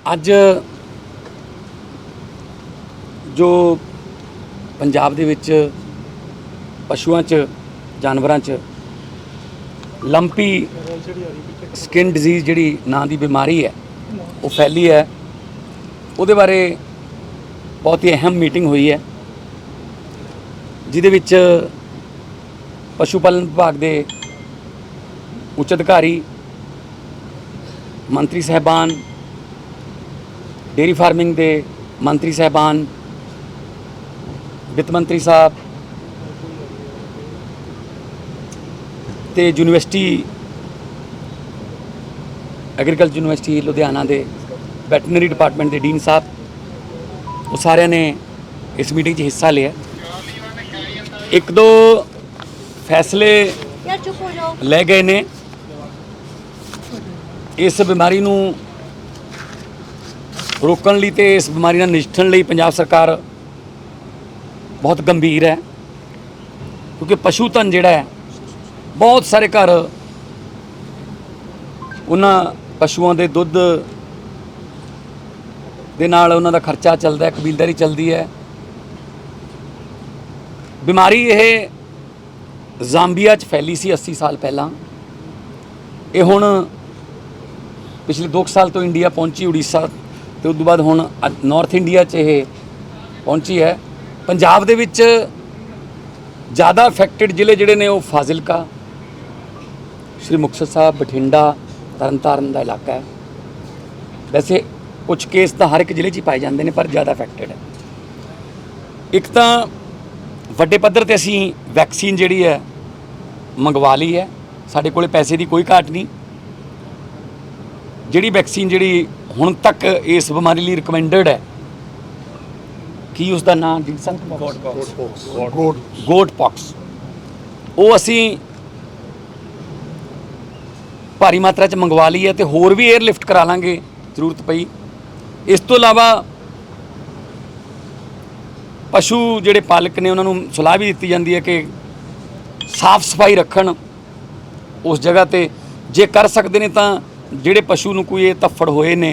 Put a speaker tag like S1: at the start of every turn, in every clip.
S1: ਅੱਜ जो पंजाब दे विच पशुआं च जानवरां च लंपी स्किन डिजीज़ जिहड़ी नां दी बीमारी है वो फैली है, उहदे बारे बहुत ही अहम मीटिंग हुई है जिहदे विच पशु पालन विभाग के उच्च अधिकारी, मंत्री साहबान, डेयरी फार्मिंग के मंत्री साहबान, वित्त मंत्री साहब ते यूनिवर्सिटी एग्रीकल्चर यूनिवर्सिटी लुधियाना के वैटनरी डिपार्टमेंट के डीन साहब, वो सारे ने इस मीटिंग में हिस्सा लिया। एक दो फैसले ले गए ने इस बीमारी नूं रोकण लई ते इस बीमारी नाल नजिठण लई पंजाब सरकार बहुत गंभीर है, क्योंकि पशु धन जिहड़ा है बहुत सारे घर उन्हां पशुओं के दुध दे नाल उन्हां दा खर्चा चलदा है, कबीलदारी चलती है। बीमारी ये ज़ांबिया च फैली सी 80 साल पहला, ये हुण पिछले 2 साल तो इंडिया पहुंची, उड़ीसा तो उस बाद हुण नॉर्थ इंडिया च ये पहुंची है। पंजाब दे विच ज़्यादा अफेक्टेड जिले जिहड़े ने वो फाजिलका, श्री मुक्तसर साहब, बठिंडा, तरनतारन का इलाका है। वैसे कुछ केस तो हर एक जिले च पाए जाते हैं, पर ज़्यादा अफेक्टेड है। एक तो वड्डे पद्धर ते असीं वैक्सीन जिहड़ी है मंगवा ली है, साडे कोले पैसे की कोई घाट नहीं। जिहड़ी वैक्सीन जिहड़ी हुण तक इस बीमारी लई रिकमेंडेड है, की उसका नाम गोट पॉक्स, वो असी भारी मात्रा च मंगवा ली है, तो होर भी एयरलिफ्ट करा लांगे जरूरत पई। इस तो इलावा पशु जिहड़े पालक ने उन्होंने सलाह भी दी जाती है कि साफ सफाई रखन उस जगह ते, जे कर सकते हैं तो जिहड़े पशु नूं कोई धफ्फड़ होए ने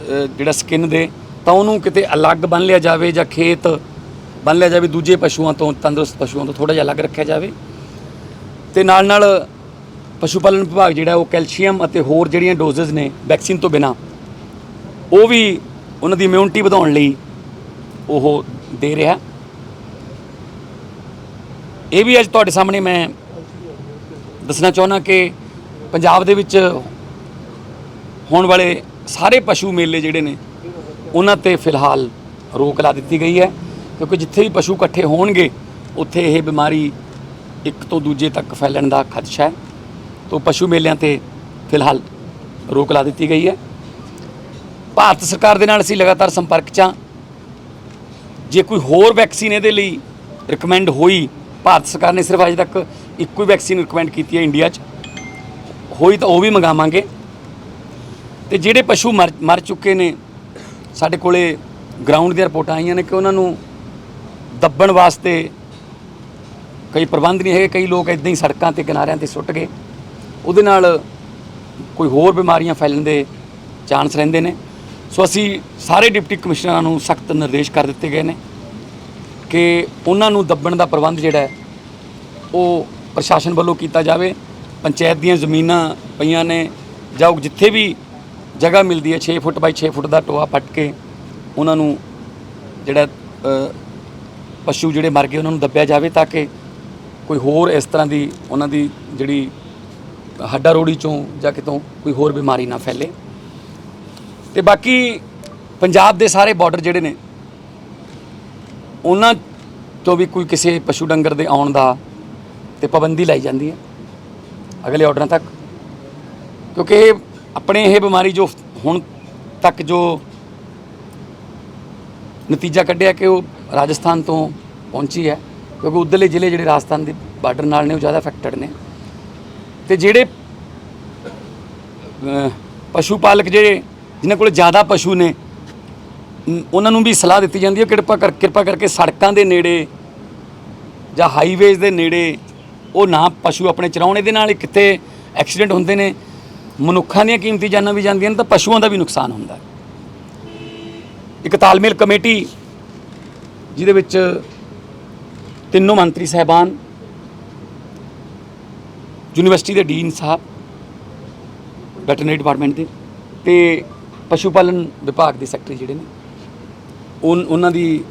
S1: जिहड़ा स्किन दे, तो उन्होंने किते अलग बन लिया जाए, या खेत बन लिया जाए दूजे पशुओं तो, तंदुरुस्त पशुओं तो थोड़ा जिहा अलग रखा जाए। तो नाल नाल पशु पालन विभाग जिहड़ा वो कैल्शियम अते होर जिहड़ियां डोजेज ने वैक्सीन तो बिना वो भी उन्हां दी इम्यूनिटी वधाउण लई वो दे रहा। ये भी अज तुहाडे सामने मैं दसना चाहुंदा कि पंजाब दे विच होण वाले सारे पशु मेले जिहड़े ने उन्हां ते फिलहाल रोक ला दी गई है, क्योंकि जिथे भी पशु इकट्ठे होणगे उत्थे यह बीमारी एक तो दूजे तक फैलण का खदशा है। तो पशु मेलियां ते फिलहाल रोक ला दी गई है। भारत सरकार दे नाल असीं लगातार संपर्क च हां, जे कोई होर वैक्सीन इहदे लई रिकमेंड हुई, भारत सरकार ने सिर्फ अजे तक इक्को ही वैक्सीन रिकमेंड की है इंडिया च, होई तो वह भी मंगावांगे। तो जिहड़े पशु मर चुके ने, साडे कोले ग्राउंड दी रिपोर्टां आईयां ने कि उन्होंने दब्बण वास्ते कई प्रबंध नहीं है, कई लोग इदां ही सड़कों के किनारिਆਂ ते सुट गए, उहदे नाल कोई होर बीमारियां फैलण दे चांस रहिंदे ने। सो असी सारे डिप्टी कमिश्नरां नूं सख्त निर्देश कर दिते गए ने कि उन्हां नूं दब्बण दा प्रबंध जिहड़ा है वो प्रशासन वालों कीता जावे। पंचायत दीयां ज़मीनां पईयां ने, जां जिथे भी जगह मिलती है 6 फुट बाई 6 फुट का टोआ पट के उन्होंने जिहड़ा पशु जिहड़े मर गए उन्होंने दब्बिया जाए, ताकि कोई होर इस तरह की उन्हों की जिहड़ी हड्डा रोड़ी चों जां कितों कोई होर बीमारी ना फैले। तो बाकी पंजाब के सारे बॉर्डर जिहड़े ने उन्हां तो भी कोई किसी पशु डंगर दे आउण दा ते पाबंदी लाई जाती है अगले ऑर्डर तक, क्योंकि अपने ये बीमारी जो हुण तक जो नतीजा कढ़िया कि वो राजस्थान तो पहुंची है, क्योंकि उधरले जिले जिहड़े राजस्थान के बार्डर नाल ने वो ज़्यादा अफेक्टेड ने। तो जिहड़े पशु पालक जिहड़े जिन्हां कोल ज़्यादा पशु ने उन्होंने भी सलाह दी जाती है कृपा करके सड़कों के नेड़े ਜਾਂ ਹਾਈਵੇਜ਼ ਦੇ ਨੇੜੇ ਉਹ ਨਾ ਪਸ਼ੂ ਆਪਣੇ ਚਰਾਉਣ। ਇਹਦੇ ਨਾਲ ਕਿਤੇ ਐਕਸੀਡੈਂਟ ਹੁੰਦੇ ਨੇ ਮਨੁੱਖਾਂ ਦੀਆਂ ਕੀਮਤੀ ਜਾਨਾਂ ਵੀ ਜਾਂਦੀਆਂ ਨੇ ਤਾਂ ਪਸ਼ੂਆਂ ਦਾ ਵੀ ਨੁਕਸਾਨ ਹੁੰਦਾ ਹੈ। ਇੱਕ ਤਾਲਮੇਲ ਕਮੇਟੀ ਜਿਹਦੇ ਵਿੱਚ ਤਿੰਨੋਂ ਮੰਤਰੀ ਸਾਹਿਬਾਨ, ਯੂਨੀਵਰਸਿਟੀ ਦੇ ਡੀਨ ਸਾਹਿਬ, ਵੈਟਰਨਰੀ ਡਿਪਾਰਟਮੈਂਟ ਦੇ ਤੇ ਪਸ਼ੂ ਪਾਲਣ ਵਿਭਾਗ ਦੇ ਸੈਕਟਰੀ ਜਿਹੜੇ ਨੇ ਉਹਨਾਂ ਦੀ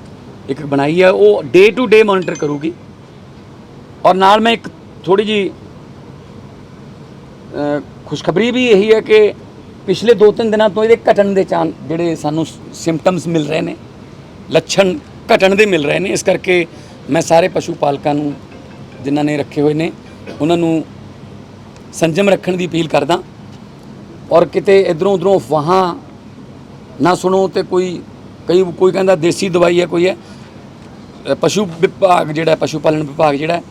S1: ਇੱਕ ਬਣਾਈ ਹੈ। ਉਹ ਡੇ ਟੂ ਡੇ ਮੋਨੀਟਰ ਕਰੂਗੀ। ਔਰ ਨਾਲ ਮੈਂ ਇੱਕ ਥੋੜੀ ਜੀ ਖੁਸ਼ਖਬਰੀ ਵੀ ਇਹੀ ਹੈ ਕਿ ਪਿਛਲੇ 2-3 ਦਿਨਾਂ ਤੋਂ ਇਹਦੇ ਘਟਣ ਦੇ ਜਿਹੜੇ ਸਾਨੂੰ ਸਿੰਪਟਮਸ ਮਿਲ ਰਹੇ ਨੇ, ਲੱਛਣ ਘਟਣ ਦੇ ਮਿਲ ਰਹੇ ਨੇ। ਇਸ ਕਰਕੇ ਮੈਂ ਸਾਰੇ ਪਸ਼ੂ ਪਾਲਕਾਂ ਨੂੰ ਜਿਨ੍ਹਾਂ ਨੇ ਰੱਖੇ ਹੋਏ ਨੇ ਉਹਨਾਂ ਨੂੰ ਸੰਜਮ ਰੱਖਣ ਦੀ ਅਪੀਲ ਕਰਦਾ। ਔਰ ਕਿਤੇ ਇੱਧਰੋਂ ਉੱਧਰੋਂ ਅਫਵਾਹਾਂ ਨਾ ਸੁਣੋ ਤੇ ਕੋਈ ਕਹਿੰਦਾ ਦੇਸੀ ਦਵਾਈ ਹੈ ਕੋਈ ਹੈ। ਪਸ਼ੂ ਵਿਭਾਗ ਜਿਹੜਾ ਪਸ਼ੂ ਪਾਲਣ ਵਿਭਾਗ ਜਿਹੜਾ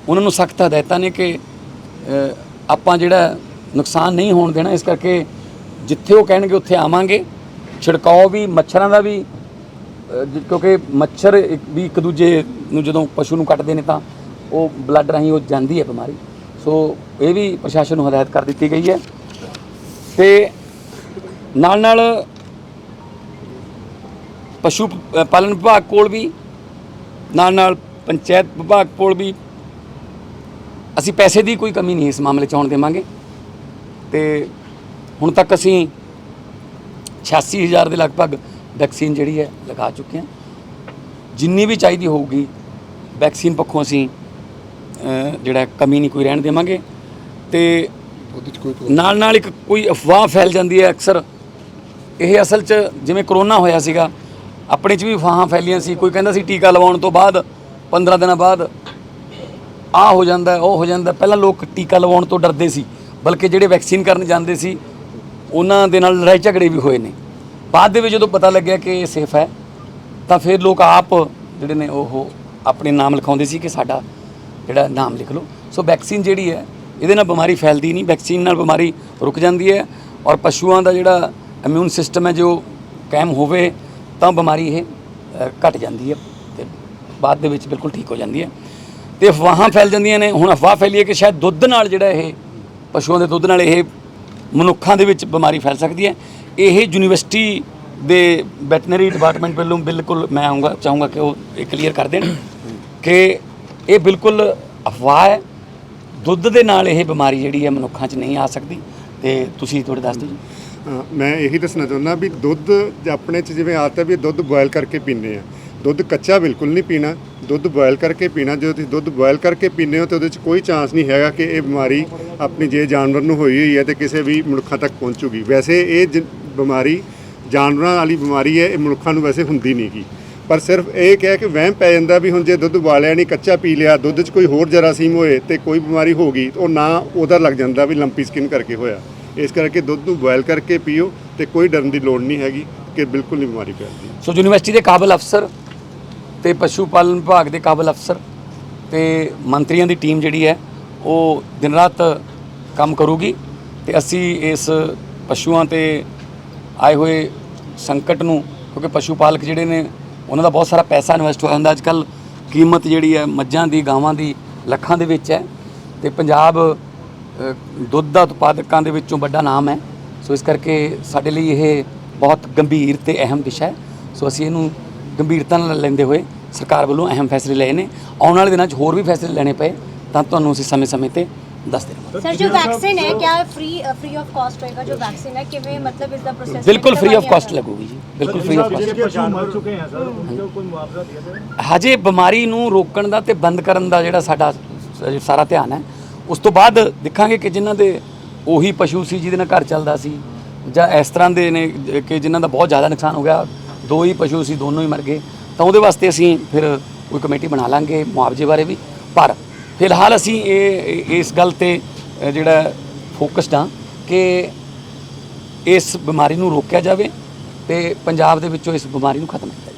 S1: ਉਹਨਾਂ ਨੂੰ ਸਖਤ ਹਦਾਇਤਾਂ ਨੇ ਕਿ ਆਪਾਂ ਜਿਹੜਾ ਨੁਕਸਾਨ ਨਹੀਂ ਹੋਣ ਦੇਣਾ। ਇਸ ਕਰਕੇ ਜਿੱਥੇ ਉਹ ਕਹਿਣਗੇ ਉੱਥੇ ਆਵਾਂਗੇ। ਛਿੜਕਾਓ ਵੀ ਮੱਛਰਾਂ ਦਾ ਵੀ, ਕਿਉਂਕਿ ਮੱਛਰ ਵੀ ਇੱਕ ਦੂਜੇ ਨੂੰ ਜਦੋਂ ਪਸ਼ੂ ਨੂੰ ਕੱਟਦੇ ਨੇ ਤਾਂ ਉਹ ਬਲੱਡ ਰਾਹੀਂ ਉਹ ਜਾਂਦੀ ਹੈ ਬਿਮਾਰੀ। ਸੋ ਇਹ ਵੀ ਪ੍ਰਸ਼ਾਸਨ ਨੂੰ ਹਦਾਇਤ ਕਰ ਦਿੱਤੀ ਗਈ ਹੈ। ਤੇ ਨਾਲ ਪਸ਼ੂ ਪਾਲਣ ਵਿਭਾਗ ਕੋਲ ਵੀ ਨਾਲ ਪੰਚਾਇਤ ਵਿਭਾਗ ਕੋਲ ਵੀ ਅਸੀਂ ਪੈਸੇ ਦੀ ਕੋਈ ਕਮੀ ਨਹੀਂ ਇਸ ਮਾਮਲੇ 'ਚ ਆਉਣ ਦੇਵਾਂਗੇ। ਤੇ ਹੁਣ ਤੱਕ ਅਸੀਂ 86,000 ਦੇ ਲਗਭਗ ਵੈਕਸੀਨ ਜਿਹੜੀ ਹੈ ਲਗਾ ਚੁੱਕੇ ਹਾਂ। ਜਿੰਨੀ ਵੀ ਚਾਹੀਦੀ ਹੋਊਗੀ ਵੈਕਸੀਨ ਪੱਖੋਂ ਅਸੀਂ ਜਿਹੜਾ ਕਮੀ ਨਹੀਂ ਕੋਈ ਰਹਿਣ ਦੇਵਾਂਗੇ। ਤੇ ਨਾਲ ਇੱਕ ਕੋਈ ਅਫਵਾਹ ਫੈਲ ਜਾਂਦੀ ਹੈ ਅਕਸਰ। ਇਹ ਅਸਲ 'ਚ ਜਿਵੇਂ ਕਰੋਨਾ ਹੋਇਆ ਸੀਗਾ, ਆਪਣੇ 'ਚ ਵੀ ਅਫਵਾਹਾਂ ਫੈਲੀਆਂ ਸੀ। ਕੋਈ ਕਹਿੰਦਾ ਸੀ ਟੀਕਾ ਲਵਾਉਣ ਤੋਂ ਬਾਅਦ 15 ਦਿਨਾਂ ਬਾਅਦ ਆਹ ਹੋ ਜਾਂਦਾ ਉਹ ਹੋ ਜਾਂਦਾ। ਪਹਿਲਾਂ ਲੋਕ ਟੀਕਾ ਲਵਾਉਣ ਤੋਂ ਡਰਦੇ ਸੀ, ਬਲਕਿ ਜਿਹੜੇ ਵੈਕਸੀਨ ਕਰਨ ਜਾਂਦੇ ਸੀ ਉਹਨਾਂ ਦੇ ਨਾਲ ਲੜਾਈ ਝਗੜੇ ਵੀ ਹੋਏ ਨੇ। ਬਾਅਦ ਦੇ ਵਿੱਚ ਜਦੋਂ ਪਤਾ ਲੱਗਿਆ ਕਿ ਇਹ ਸੇਫ ਹੈ ਤਾਂ ਫਿਰ ਲੋਕ ਆਪ ਜਿਹੜੇ ਨੇ ਉਹ ਆਪਣੇ ਨਾਮ ਲਿਖਾਉਂਦੇ ਸੀ ਕਿ ਸਾਡਾ ਜਿਹੜਾ ਨਾਮ ਲਿਖ ਲਓ। ਸੋ ਵੈਕਸੀਨ ਜਿਹੜੀ ਹੈ ਇਹਦੇ ਨਾਲ ਬਿਮਾਰੀ ਫੈਲਦੀ ਨਹੀਂ, ਵੈਕਸੀਨ ਨਾਲ ਬਿਮਾਰੀ ਰੁਕ ਜਾਂਦੀ ਹੈ। ਔਰ ਪਸ਼ੂਆਂ ਦਾ ਜਿਹੜਾ ਇਮਿਊਨ ਸਿਸਟਮ ਹੈ ਜੋ ਕਾਇਮ ਹੋਵੇ ਤਾਂ ਬਿਮਾਰੀ ਇਹ ਘਟ ਜਾਂਦੀ ਹੈ ਤੇ ਬਾਅਦ ਦੇ ਵਿੱਚ ਬਿਲਕੁਲ ਠੀਕ ਹੋ ਜਾਂਦੀ ਹੈ। ਤੇ ਅਫਵਾਹਾਂ ਫੈਲ ਜਾਂਦੀਆਂ ਨੇ। ਹੁਣ ਅਫਵਾਹ ਫੈਲੀ ਹੈ ਕਿ ਸ਼ਾਇਦ ਦੁੱਧ ਨਾਲ ਜਿਹੜਾ ਇਹ ਪਸ਼ੂਆਂ ਦੇ ਦੁੱਧ ਨਾਲ ਇਹ ਮਨੁੱਖਾਂ ਦੇ ਵਿੱਚ ਬਿਮਾਰੀ ਫੈਲ ਸਕਦੀ ਹੈ। ਇਹ ਯੂਨੀਵਰਸਿਟੀ ਦੇ ਵੈਟਰਨਰੀ ਡਿਪਾਰਟਮੈਂਟ ਵੱਲੋਂ ਬਿਲਕੁਲ ਮੈਂ ਚਾਹੂੰਗਾ ਕਿ ਉਹ ਇਹ ਕਲੀਅਰ ਕਰ ਦੇਣ ਕਿ ਇਹ ਬਿਲਕੁਲ ਅਫਵਾਹ ਹੈ। ਦੁੱਧ ਦੇ ਨਾਲ ਇਹ ਬਿਮਾਰੀ ਜਿਹੜੀ ਹੈ ਮਨੁੱਖਾਂ 'ਚ ਨਹੀਂ ਆ ਸਕਦੀ। ਤੇ ਤੁਸੀਂ ਥੋੜ੍ਹਾ ਦੱਸ ਦਿਓ ਜੀ।
S2: ਮੈਂ ਇਹੀ ਦੱਸਣਾ ਚਾਹੁੰਦਾ ਵੀ ਦੁੱਧ ਆਪਣੇ 'ਚ ਜਿਵੇਂ ਆਦਤ ਹੈ ਵੀ ਦੁੱਧ ਬੋਇਲ ਕਰਕੇ ਪੀਂਦੇ ਆ। ਦੁੱਧ ਕੱਚਾ ਬਿਲਕੁਲ ਨਹੀਂ ਪੀਣਾ, ਦੁੱਧ ਬੋਇਲ ਕਰਕੇ ਪੀਣਾ। ਜਦੋਂ ਤੁਸੀਂ ਦੁੱਧ ਬੋਇਲ ਕਰਕੇ ਪੀਂਦੇ ਹੋ ਤਾਂ ਉਹਦੇ 'ਚ ਕੋਈ ਚਾਂਸ ਨਹੀਂ ਹੈਗਾ ਕਿ ਇਹ ਬਿਮਾਰੀ ਆਪਣੀ ਜੇ ਜਾਨਵਰ ਨੂੰ ਹੋਈ ਹੈ ਤੇ ਕਿਸੇ ਵੀ ਮਨੁੱਖਾਂ ਤੱਕ ਪਹੁੰਚੂਗੀ। ਵੈਸੇ ਇਹ ਬਿਮਾਰੀ ਜਾਨਵਰਾਂ ਵਾਲੀ ਬਿਮਾਰੀ ਹੈ, ਇਹ ਮਨੁੱਖਾਂ ਨੂੰ ਵੈਸੇ ਹੁੰਦੀ ਨਹੀਂ ਗੀ। ਪਰ ਸਿਰਫ ਇਹ ਕਹਿ ਕੇ ਵਹਿਮ ਪੈ ਜਾਂਦਾ ਵੀ ਹੁਣ ਜੇ ਦੁੱਧ ਉਬਾਲਿਆ ਨਹੀਂ, ਕੱਚਾ ਪੀ ਲਿਆ, ਦੁੱਧ 'ਚ ਕੋਈ ਹੋਰ ਜਰਾਸੀਮ ਹੋਏ ਤੇ ਕੋਈ ਬਿਮਾਰੀ ਹੋ ਗਈ ਉਹ ਨਾ ਉਹਦਾ ਲੱਗ ਜਾਂਦਾ ਵੀ ਲੰਪੀ ਸਕਿਨ ਕਰਕੇ ਹੋਇਆ। ਇਸ ਕਰਕੇ ਦੁੱਧ ਨੂੰ ਬੋਇਲ ਕਰਕੇ ਪੀਓ ਤੇ ਕੋਈ ਡਰਨ ਦੀ ਲੋੜ ਨਹੀਂ ਹੈਗੀ ਕਿ ਬਿਲਕੁਲ ਨਹੀਂ ਬਿਮਾਰੀ ਫੈਲਦੀ।
S1: ਸੋ ਯੂਨੀਵਰਸਿਟੀ ਦੇ ਕਾਬਲ ਅਫਸਰ ਤੇ ਪਸ਼ੂ ਪਾਲਣ ਵਿਭਾਗ ਦੇ ਕਾਬਲ ਅਫਸਰ ਤੇ ਮੰਤਰੀਆਂ ਦੀ ਟੀਮ ਜਿਹੜੀ ਹੈ ਉਹ ਦਿਨ ਰਾਤ ਕੰਮ ਕਰੂਗੀ ਤੇ ਅਸੀਂ ਇਸ ਪਸ਼ੂਆਂ ਤੇ ਆਏ ਹੋਏ ਸੰਕਟ ਨੂੰ, ਕਿਉਂਕਿ ਪਸ਼ੂ ਪਾਲਕ ਜਿਹੜੇ ਨੇ ਉਹਨਾਂ ਦਾ ਬਹੁਤ ਸਾਰਾ ਪੈਸਾ ਇਨਵੈਸਟ ਹੋਇਆ ਹੁੰਦਾ। ਅੱਜ ਕੱਲ੍ਹ ਕੀਮਤ ਜਿਹੜੀ ਹੈ ਮੱਝਾਂ ਦੀ, ਗਾਵਾਂ ਦੀ ਲੱਖਾਂ ਦੇ ਵਿੱਚ ਹੈ ਤੇ ਪੰਜਾਬ ਦੁੱਧ ਦਾ ਉਤਪਾਦਕਾਂ ਦੇ ਵਿੱਚੋਂ ਵੱਡਾ ਨਾਮ ਹੈ। ਸੋ ਇਸ ਕਰਕੇ ਸਾਡੇ ਲਈ ਇਹ ਬਹੁਤ ਗੰਭੀਰ ਤੇ ਅਹਿਮ ਵਿਸ਼ਾ ਹੈ। ਸੋ ਅਸੀਂ ਇਹਨੂੰ ਗੰਭੀਰਤਾ ਨਾਲ ਲੈਂਦੇ ਹੋਏ ਸਰਕਾਰ ਵੱਲੋਂ ਅਹਿਮ ਫੈਸਲੇ ਲਏ ਨੇ। ਆਉਣ ਵਾਲੇ ਦਿਨਾਂ 'ਚ ਹੋਰ ਵੀ ਫੈਸਲੇ ਲੈਣੇ ਪਏ ਤਾਂ ਤੁਹਾਨੂੰ ਅਸੀਂ ਸਮੇਂ-ਸਮੇਂ ਤੇ ਦੱਸਦੇ ਰਹਾਂਗੇ।
S3: सर जो वैक्सीन है क्या फ्री ऑफ कॉस्ट रहेगा? जो वैक्सीन है कि मतलब इज द प्रोसेस
S1: बिल्कुल फ्री ऑफ कॉस्ट लगूगी जी, बिल्कुल फ्री ऑफ कॉस्ट। ਹਜੇ ਬਿਮਾਰੀ ਨੂੰ ਰੋਕਣ ਦਾ ਤੇ ਬੰਦ ਕਰਨ ਦਾ ਜਿਹੜਾ ਸਾਡਾ ਸਾਰਾ ਧਿਆਨ ਹੈ। ਉਸ ਤੋਂ ਬਾਅਦ ਦੇਖਾਂਗੇ ਕਿ ਜਿਨ੍ਹਾਂ ਦੇ ਉਹੀ ਪਸ਼ੂ ਸੀ ਜਿਹਦੇ ਨਾਲ ਘਰ ਚੱਲਦਾ ਸੀ ਜਾਂ ਇਸ ਤਰ੍ਹਾਂ ਦੇ ਨੇ ਕਿ ਜਿਨ੍ਹਾਂ ਦਾ ਬਹੁਤ ਜ਼ਿਆਦਾ ਨੁਕਸਾਨ ਹੋ ਗਿਆ, 2 ਹੀ ਪਸ਼ੂ ਸੀ ਦੋਨੋਂ ਹੀ ਮਰ ਗਏ, ਤਾਂ ਉਹਦੇ ਵਾਸਤੇ ਅਸੀਂ ਫਿਰ ਕੋਈ ਕਮੇਟੀ ਬਣਾ ਲਾਂਗੇ ਮੁਆਵਜ਼ੇ ਬਾਰੇ ਵੀ। ਪਰ ਫਿਲਹਾਲ ਅਸੀਂ ਇਸ ਗੱਲ ਤੇ ਜਿਹੜਾ ਫੋਕਸਡ ਹਾਂ ਕਿ ਇਸ ਬਿਮਾਰੀ ਨੂੰ ਰੋਕਿਆ ਜਾਵੇ ਤੇ ਪੰਜਾਬ ਦੇ ਵਿੱਚੋਂ ਇਸ ਬਿਮਾਰੀ ਨੂੰ ਖਤਮ ਕੀਤਾ ਜਾਵੇ।